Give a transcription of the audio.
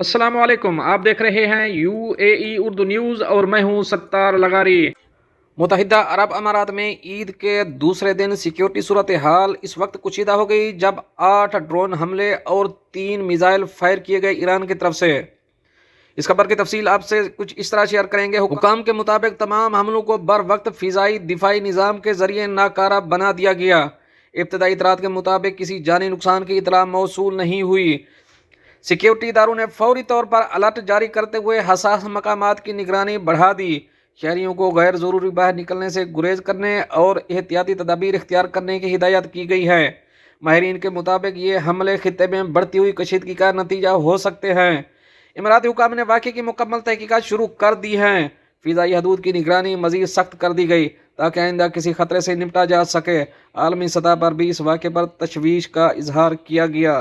السلام علیکم، آپ دیکھ رہے ہیں UAE اردو نیوز اور میں ہوں ستار لغاری۔ متحدہ عرب امارات میں عید کے دوسرے دن سیکیورٹی صورتحال اس وقت کشیدہ ہو گئی جب 8 ڈرون حملے اور 3 میزائل فائر کیے گئے ایران کی طرف سے۔ اس خبر کی تفصیل آپ سے کچھ اس طرح شیئر کریں گے۔ حکام کے مطابق تمام حملوں کو بر وقت فضائی دفاعی نظام کے ذریعے ناکارہ بنا دیا گیا۔ ابتدائی اطلاعات کے مطابق کسی جانی نقصان کی اطلاع موصول نہیں ہوئی۔ سیکیورٹی اداروں نے فوری طور پر الرٹ جاری کرتے ہوئے حساس مقامات کی نگرانی بڑھا دی۔ شہریوں کو غیر ضروری باہر نکلنے سے گریز کرنے اور احتیاطی تدابیر اختیار کرنے کی ہدایت کی گئی ہے۔ ماہرین کے مطابق یہ حملے خطے میں بڑھتی ہوئی کشیدگی کا نتیجہ ہو سکتے ہیں۔ اماراتی حکام نے واقعے کی مکمل تحقیقات شروع کر دی ہیں۔ فضائی حدود کی نگرانی مزید سخت کر دی گئی تاکہ آئندہ کسی خطرے سے نمٹا جا سکے۔ عالمی سطح پر بھی اس واقعے پر تشویش کا اظہار کیا گیا۔